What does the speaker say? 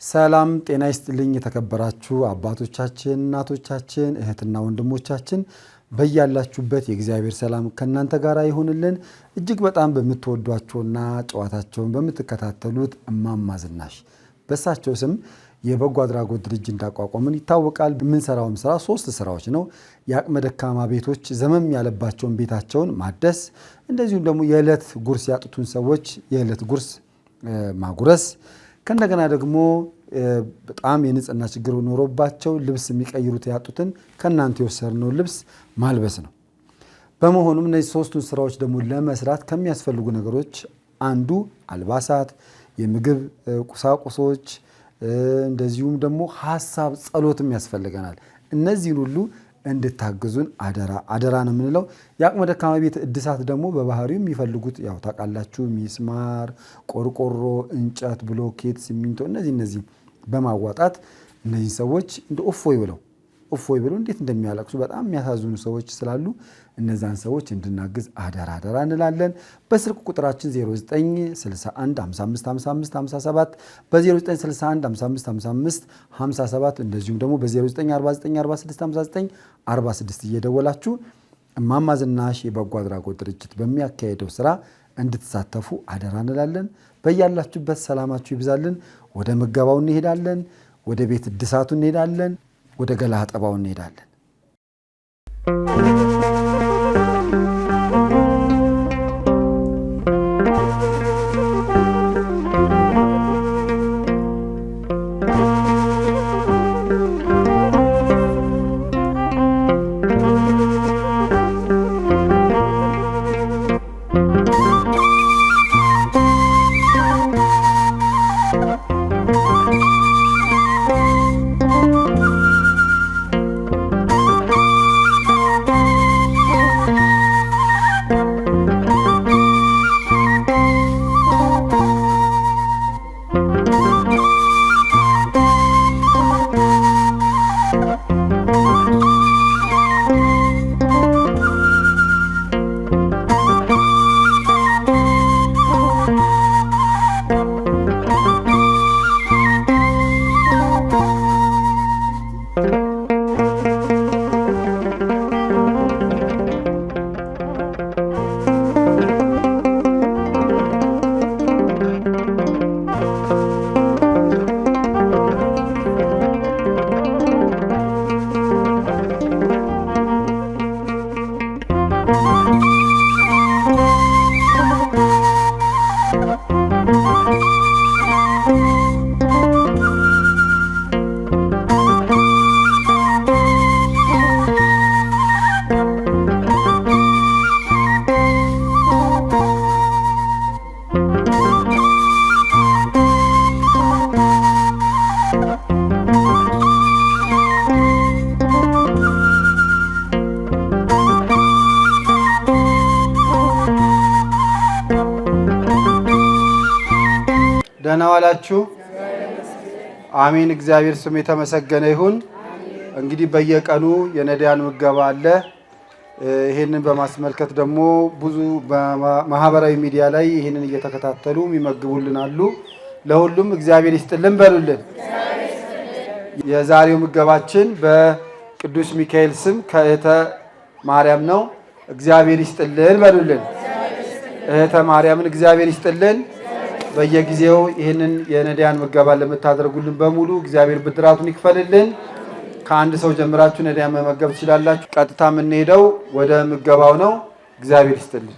ሰላም ጤና ይስጥልኝ የተከበራችሁ አባቶቻችን እናቶቻችን እህትና ወንድሞቻችን በእያላችሁበት የእግዚአብሔር ሰላም ከናንተ ጋር ይሁንልን። እጅግ በጣም በመተወዷቸውና ጨዋታቸውን በመተከታተሉት እማማ ዝናሽ በሳቸው ስም የበጎ አድራጎት ድርጅት እንዳቋቋምን ይታወቃል። ምን ሰራውም ስራ 3 ስራዎች ነው። የአቅመ ደካማ ቤቶች ዘመም ያለባቸውን ቤታቸውን ማደስ፣ እንደዚሁም ደግሞ የዕለት ጉርስ ያጡትን ሰዎች የዕለት ጉርስ ማጉረስ፣ ከእንደገና ደግሞ በጣም የንጽህና ችግር ኖሮባቸው ልብስ የሚቀይሩት ያጡትን ከናንተ የወሰድነው ልብስ ማልበስ ነው። በመሆኑም እነዚህ 3ቱን ስራዎች ደግሞ ለመስራት ከሚያስፈልጉ ነገሮች አንዱ አልባሳት፣ የምግብ ቁሳቁሶች፣ እንደዚሁም ደግሞ ሐሳብ ጸሎትም ያስፈልገናል። እነዚህን ሁሉ እንድታግዙን አደራ ነው የምንለው። የአቅመ ደካማ ቤት እድሳት ደግሞ በባህሪው የሚፈልጉት ያው ታውቃላችሁ፣ ሚስማር፣ ቆርቆሮ፣ እንጨት፣ ብሎኬት፣ ሲሚንቶ እነዚህ በማዋጣት እነዚህ ሰዎች እንደ እፎይ ብለው እንዴት እንደሚያለቅሱ በጣም የሚያሳዝኑ ሰዎች ስላሉ እነዛን ሰዎች እንድናግዝ አደራ እንላለን። በስልክ ቁጥራችን 0961555557 በ0961555557 እንደዚሁም ደግሞ በ0949465946 እየደወላችሁ እማማ ዝናሽ የበጎ አድራጎት ድርጅት በሚያካሄደው ስራ እንድትሳተፉ አደራ እንላለን። በያላችሁበት ሰላማችሁ ይብዛልን። ወደ ምገባው እንሄዳለን። ወደ ቤት እድሳቱ እንሄዳለን። ወደ ገላ አጠባው እንሄዳለን። ደህና ዋላችሁ። አሜን። እግዚአብሔር ስም የተመሰገነ ይሁን። እንግዲህ በየቀኑ የነዳያን ምገባ አለ። ይሄንን በማስመልከት ደግሞ ብዙ በማህበራዊ ሚዲያ ላይ ይሄንን እየተከታተሉ የሚመግቡልን አሉ። ለሁሉም እግዚአብሔር ይስጥልን በሉልን። የዛሬው ምገባችን በቅዱስ ሚካኤል ስም ከእህተ ማርያም ነው። እግዚአብሔር ይስጥልን በሉልን። እህተ ማርያምን እግዚአብሔር ይስጥልን። በየጊዜው ይህንን የነዳያን ምገባ ለምታደርጉልን በሙሉ እግዚአብሔር ብድራቱን ይክፈልልን። ከአንድ ሰው ጀምራችሁ ነዳያን መመገብ ትችላላችሁ። ቀጥታ የምንሄደው ወደ ምገባው ነው። እግዚአብሔር ይስጥልን።